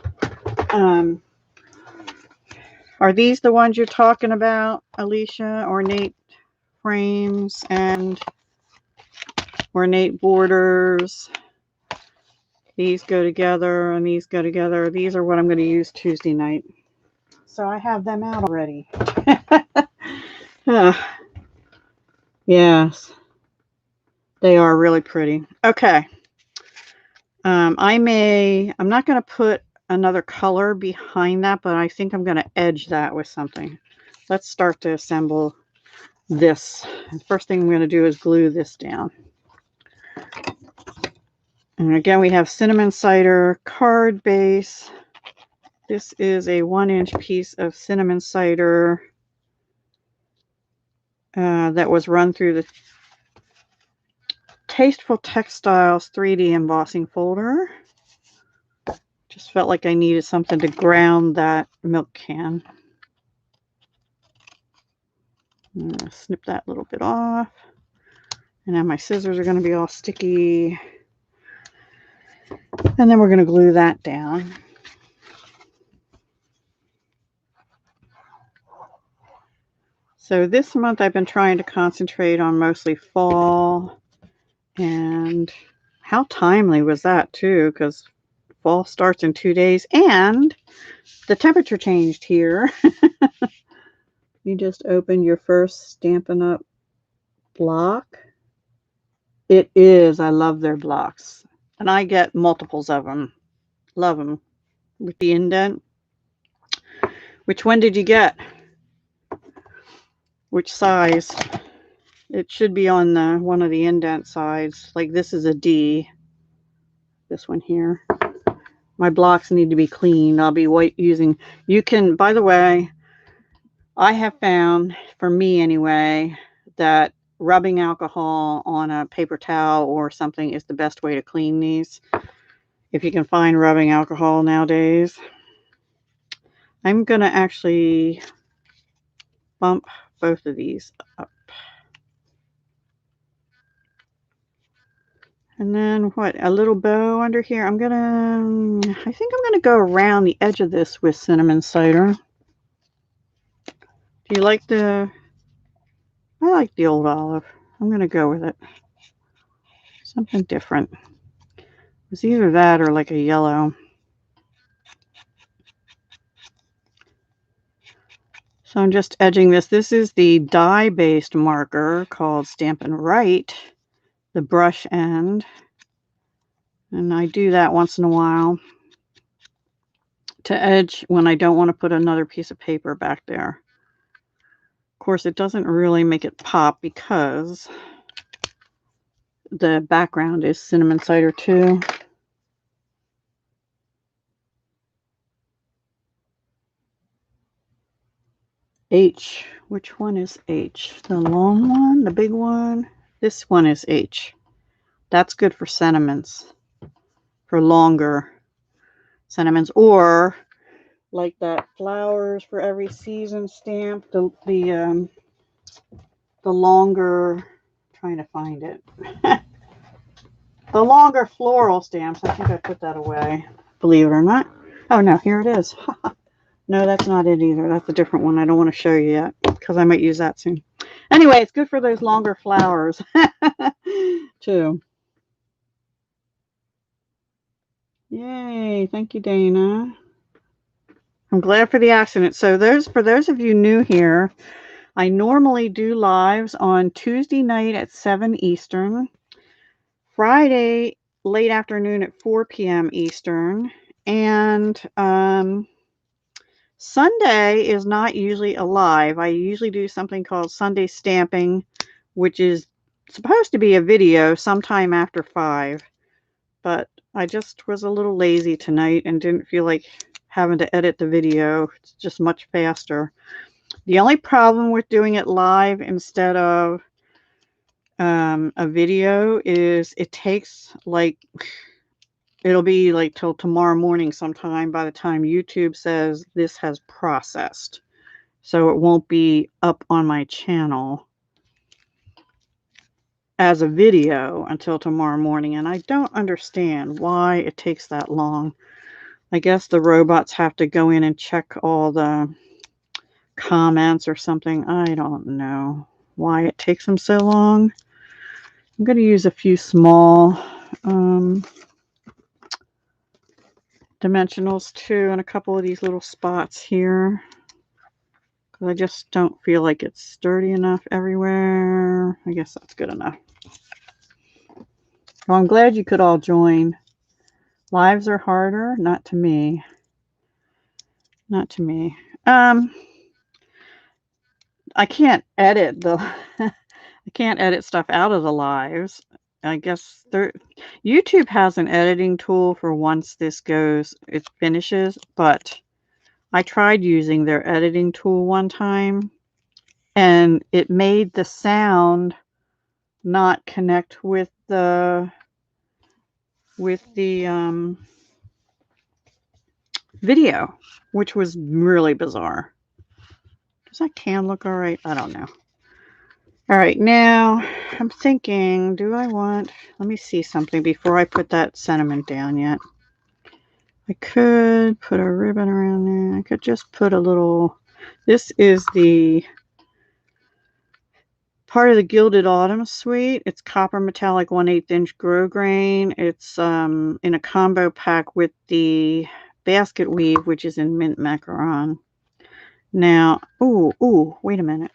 S1: are these the ones you're talking about, Alicia? Ornate frames and ornate borders. These go together and these go together. These are what I'm going to use Tuesday night. So I have them out already. Yes, they are really pretty. Okay. I'm not going to put another color behind that, but I think I'm going to edge that with something. Let's start to assemble this. The first thing I'm going to do is glue this down. And again, we have cinnamon cider card base. This is a 1-inch piece of cinnamon cider that was run through the Tasteful Textiles 3D embossing folder. Just felt like I needed something to ground that milk can. I'm going to snip that little bit off. And now my scissors are going to be all sticky. And then we're going to glue that down. So this month I've been trying to concentrate on mostly fall. And how timely was that too? Because fall starts in 2 days and the temperature changed here. You just opened your first Stampin' Up block. It is. I love their blocks. And I get multiples of them. Love them. With the indent. Which one did you get? Which size? It should be on the one of the indent sides. Like this is a D. This one here. My blocks need to be cleaned. I'll be using. You can, by the way, I have found, for me anyway, that rubbing alcohol on a paper towel or something is the best way to clean these. If you can find rubbing alcohol nowadays. I'm going to actually bump both of these up. And then what? A little bow under here. I think I'm going to go around the edge of this with cinnamon cider. Do you like I like the old olive. I'm going to go with it. Something different. It's either that or like a yellow. So I'm just edging this. This is the dye-based marker called Stampin' Right, the brush end. And I do that once in a while to edge when I don't want to put another piece of paper back there. Of course, it doesn't really make it pop because the background is cinnamon cider too. H. Which one is H? The long one? The big one? This one is H. That's good for sentiments. For longer sentiments. Or like that flowers for every season stamp. The longer, trying to find it. The longer floral stamps. I think I put that away. Believe it or not. Oh, no. Here it is. No, that's not it either. That's a different one. I don't want to show you yet because I might use that soon. Anyway, it's good for those longer flowers too. Yay. Thank you, Dana. I'm glad for the accident. So for those of you new here, I normally do lives on Tuesday night at 7 Eastern, Friday late afternoon at 4 p.m. Eastern, and Sunday is not usually a live. I usually do something called Sunday Stamping, which is supposed to be a video sometime after 5, but I just was a little lazy tonight and didn't feel like having to edit the video. It's just much faster. The only problem with doing it live instead of a video is it takes it'll be like till tomorrow morning sometime by the time YouTube says this has processed. So it won't be up on my channel as a video until tomorrow morning. And I don't understand why it takes that long. I guess the robots have to go in and check all the comments or something. I don't know why it takes them so long. I'm going to use a few small dimensionals too, and a couple of these little spots here, because I just don't feel like it's sturdy enough everywhere. I guess that's good enough. Well, I'm glad you could all join. Lives are harder, not to me. Not to me. I can't edit I can't edit stuff out of the lives. I guess YouTube has an editing tool for once it finishes, but I tried using their editing tool one time and it made the sound not connect with the video, which was really bizarre. Does that can look all right? I don't know. All right, now I'm thinking, let me see something before I put that sentiment down yet. I could put a ribbon around there. I could just put a little, this is the part of the Gilded Autumn suite. It's copper metallic 1/8 inch grosgrain. It's in a combo pack with the basket weave, which is in mint macaron. Now, wait a minute.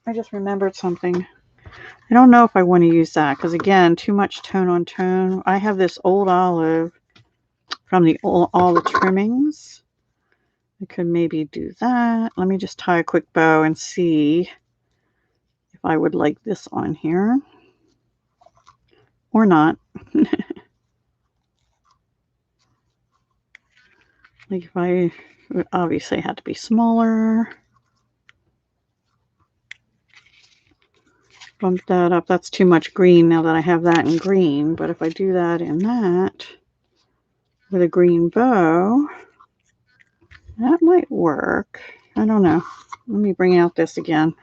S1: I just remembered something. I don't know if I want to use that because, again, too much tone on tone. I have this old olive from all the trimmings. I could maybe do that. Let me just tie a quick bow and see if I would like this on here or not. Like if I would obviously had to be smaller. Bump that up. That's too much green now that I have that in green. But if I do that in that with a green bow, that might work. I don't know. Let me bring out this again.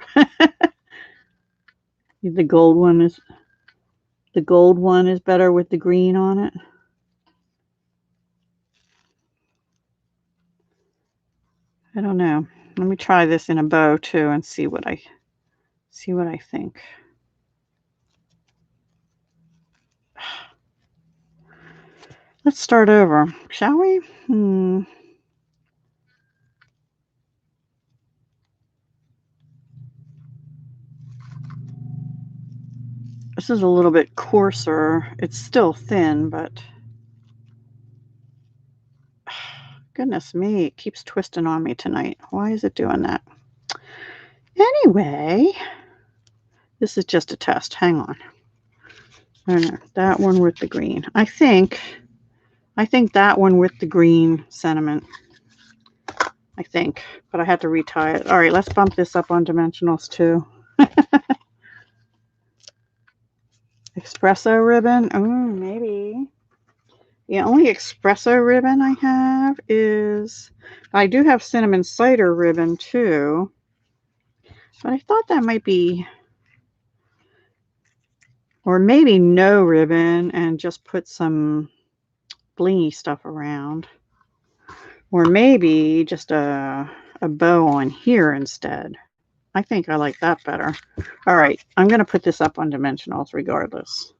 S1: The gold one is better with the green on it. I don't know. Let me try this in a bow too and see what I think. Let's start over, shall we? This is a little bit coarser. It's still thin, but goodness me, it keeps twisting on me tonight. Why is it doing that? Anyway, this is just a test. Hang on. I don't know. That one with the green. I think that one with the green sentiment. I think, but I had to retie it. All right, let's bump this up on dimensionals too. Espresso ribbon. Oh, maybe. The only espresso ribbon I have is, I do have cinnamon cider ribbon too, but I thought that might be, Or maybe no ribbon and just put some blingy stuff around. Or maybe just a bow on here instead. I think I like that better. All right, I'm going to put this up on dimensionals regardless.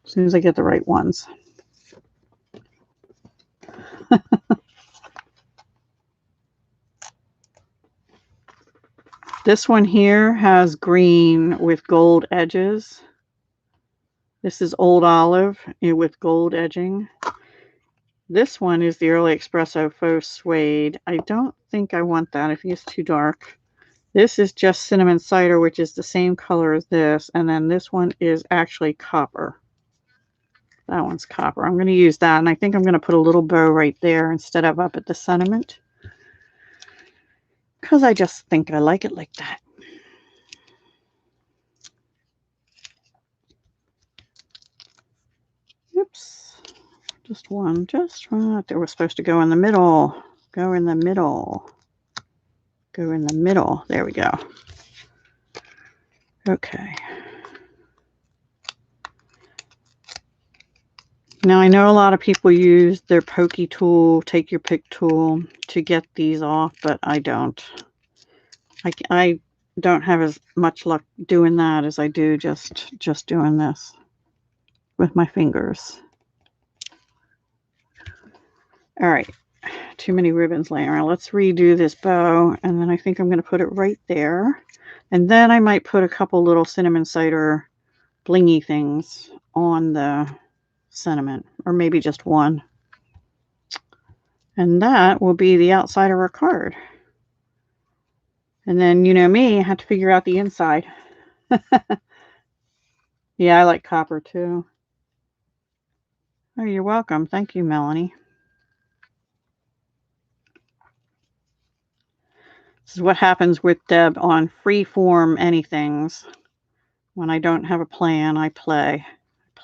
S1: As soon as I get the right ones. This one here has green with gold edges. This is Old Olive with gold edging. This one is the Early Espresso Faux Suede. I don't think I want that. I think it's too dark. This is just Cinnamon Cider, which is the same color as this. And then this one is actually copper. That one's copper. I'm going to use that. And I think I'm going to put a little bow right there instead of up at the sentiment. Because I just think I like it like that. Oops. Just one. Just right. They were supposed to go in the middle. Go in the middle. Go in the middle. There we go. Okay. Now I know a lot of people use their pokey tool, take your pick tool to get these off, but I don't. I don't have as much luck doing that as I do just doing this with my fingers. All right, too many ribbons laying around. Let's redo this bow, and then I think I'm going to put it right there. And then I might put a couple little cinnamon cider blingy things on the sentiment, or maybe just one. And that will be the outside of our card. And then, you know me, I have to figure out the inside. Yeah, I like copper too. Oh, you're welcome. Thank you, Melanie. This is what happens with Deb on freeform anythings. When I don't have a plan, I play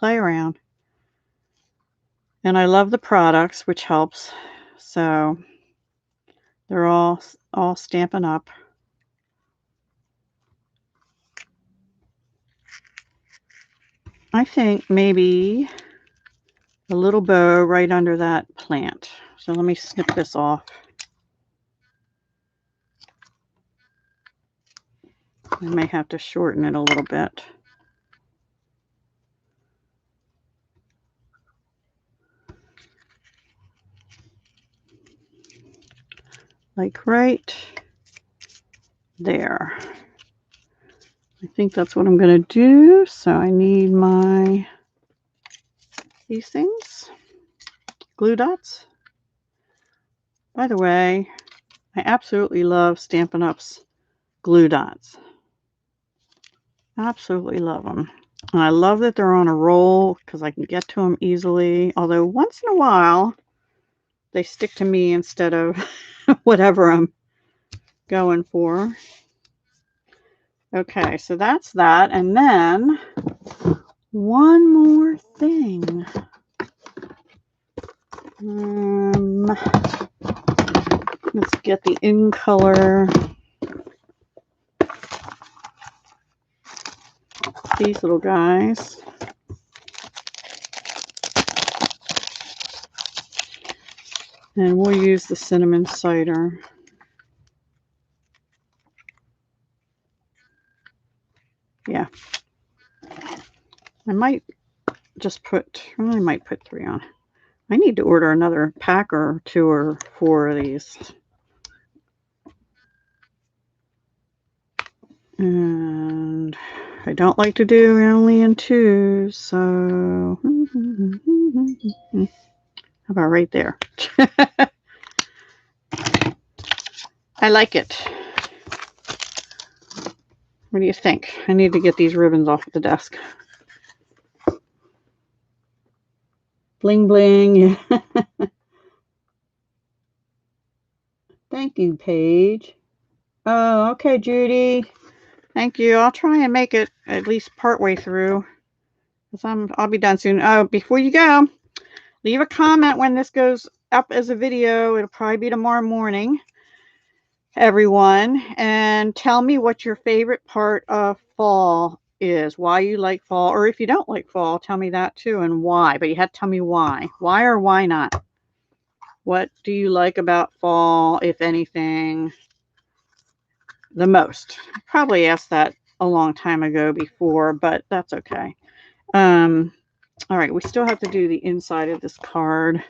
S1: around. And I love the products, which helps. So they're all Stampin' Up. I think maybe a little bow right under that plant. So let me snip this off. I may have to shorten it a little bit. Like right there. I think that's what I'm going to do. So I need these things, glue dots. By the way, I absolutely love Stampin' Up's glue dots. Absolutely love them. And I love that they're on a roll because I can get to them easily. Although once in a while, they stick to me instead of whatever I'm going for. Okay, so that's that. And then one more thing. Let's get the in color. These little guys. And we'll use the cinnamon cider. Yeah. I might just put, I might put 3 on. I need to order another pack or 2 or 4 of these. And I don't like to do only in 2, so how about right there? I like it. What do you think? I need to get these ribbons off the desk. Bling bling. Thank you, Paige. Oh, okay, Judy. Thank you. I'll try and make it at least partway through. I'll be done soon. Oh, before you go, leave a comment when this goes up as a video. It'll probably be tomorrow morning, everyone. And tell me what your favorite part of fall is, why you like fall, or if you don't like fall, tell me that too, and why. But you have to tell me why. Why or why not? What do you like about fall, if anything, the most? I probably asked that a long time ago before, but that's okay. All right, we still have to do the inside of this card,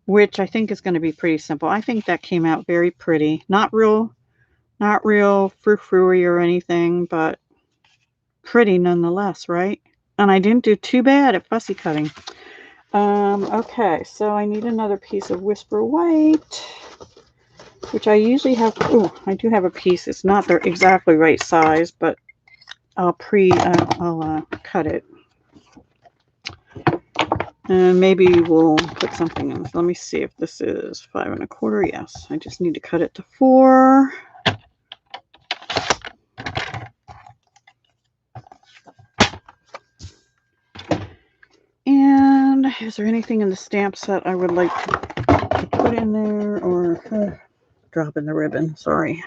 S1: which I think is going to be pretty simple. I think that came out very pretty. Not real frou-frou-y or anything, but pretty nonetheless, right? And I didn't do too bad at fussy cutting. Okay, so I need another piece of Whisper White, which I usually have. Oh, I do have a piece. It's not the exactly right size, but I'll cut it. And maybe we'll put something in. Let me see if this is 5 1/4. Yes, I just need to cut it to 4. And is there anything in the stamp set I would like to put in there, or dropping the ribbon? Sorry.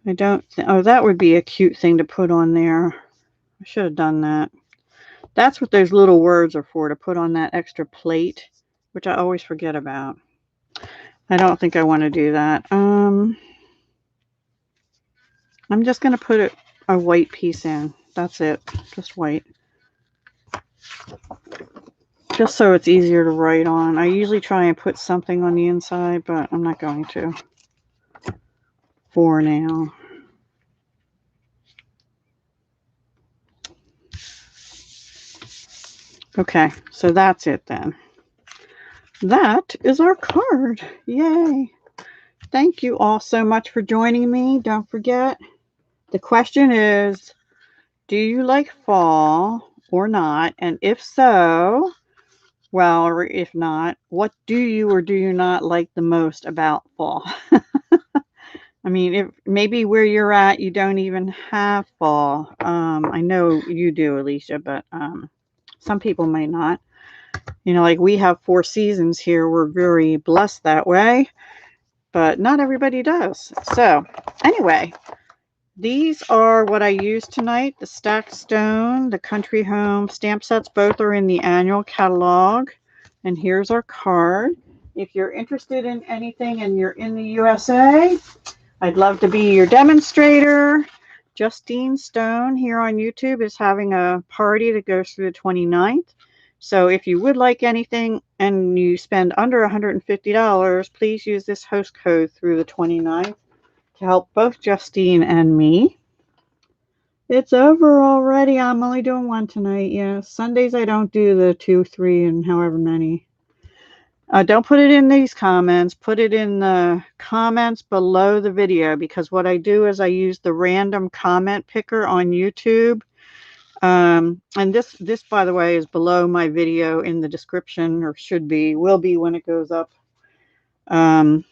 S1: I don't. Oh, that would be a cute thing to put on there. I should have done that. That's what those little words are for, to put on that extra plate, which I always forget about. I don't think I want to do that. I'm just going to put a white piece in. That's it. Just white. Just so it's easier to write on. I usually try and put something on the inside, but I'm not going to for now. Okay, so that's it then. That is our card. Yay. Thank you all so much for joining me. Don't forget, the question is, do you like fall or not? And if so, well, or if not, what do you or do you not like the most about fall? I mean, if maybe where you're at, you don't even have fall. I know you do, Alicia, but some people may not. You know, like we have 4 seasons here. We're very blessed that way, but not everybody does. So anyway, these are what I used tonight. The Stacked Stone, the Country Home stamp sets, both are in the annual catalog. And here's our card. If you're interested in anything and you're in the USA, I'd love to be your demonstrator. Justine Stone here on YouTube is having a party that goes through the 29th. So if you would like anything and you spend under $150, please use this host code through the 29th to help both Justine and me. It's over already. I'm only doing one tonight. Yeah, Sundays I don't do the 2, 3, and however many. Don't put it in these comments. Put it in the comments below the video, because what I do is I use the random comment picker on YouTube. And this, by the way, is below my video in the description, or will be when it goes up. And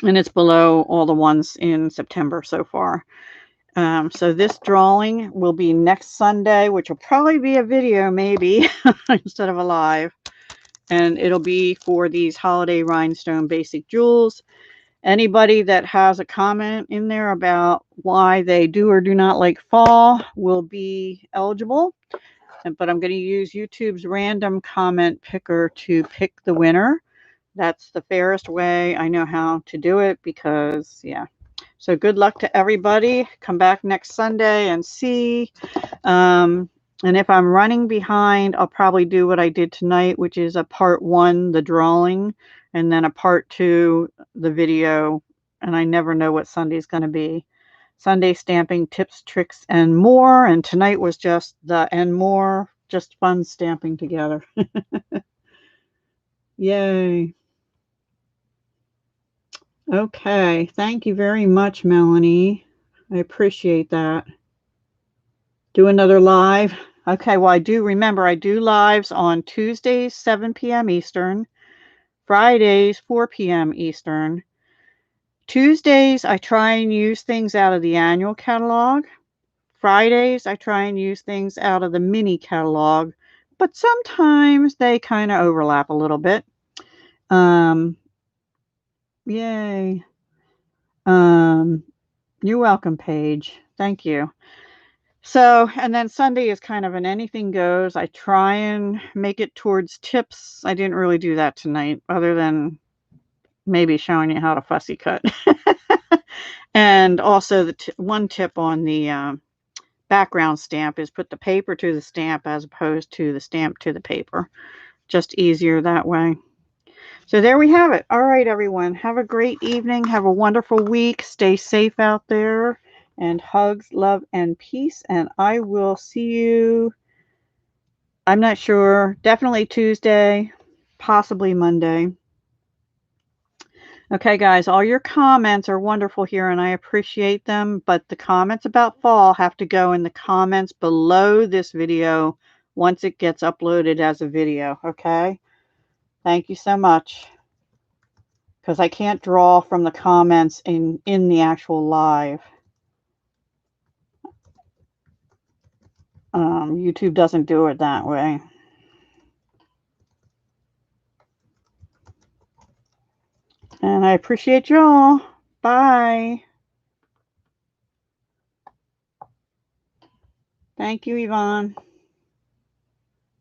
S1: it's below all the ones in September so far. So this drawing will be next Sunday, which will probably be a video maybe instead of a live. And it'll be for these holiday rhinestone basic jewels. Anybody that has a comment in there about why they do or do not like fall will be eligible. But I'm going to use YouTube's random comment picker to pick the winner. That's the fairest way I know how to do it, because, yeah. So good luck to everybody. Come back next Sunday and see. And if I'm running behind, I'll probably do what I did tonight, which is a part 1, the drawing, and then a part 2, the video. And I never know what Sunday's going to be. Sunday stamping tips, tricks, and more. And tonight was just the and more, just fun stamping together. Yay. Okay. Thank you very much, Melanie. I appreciate that. Do another live. Okay, well, I do lives on Tuesdays, 7 p.m. Eastern, Fridays, 4 p.m. Eastern. Tuesdays, I try and use things out of the annual catalog. Fridays, I try and use things out of the mini catalog, but sometimes they kind of overlap a little bit. Yay. You're welcome, Paige. Thank you. So, and then Sunday is kind of an anything goes. I try and make it towards tips. I didn't really do that tonight, other than maybe showing you how to fussy cut. And also the one tip on the background stamp is put the paper to the stamp as opposed to the stamp to the paper. Just easier that way. So there we have it. All right, everyone. Have a great evening. Have a wonderful week. Stay safe out there. And hugs, love, and peace. And I will see you, I'm not sure, definitely Tuesday, possibly Monday. Okay, guys, all your comments are wonderful here, and I appreciate them. But the comments about fall have to go in the comments below this video once it gets uploaded as a video, okay? Thank you so much. Because I can't draw from the comments in the actual live. YouTube doesn't do it that way. And I appreciate y'all. Bye. Thank you, Yvonne.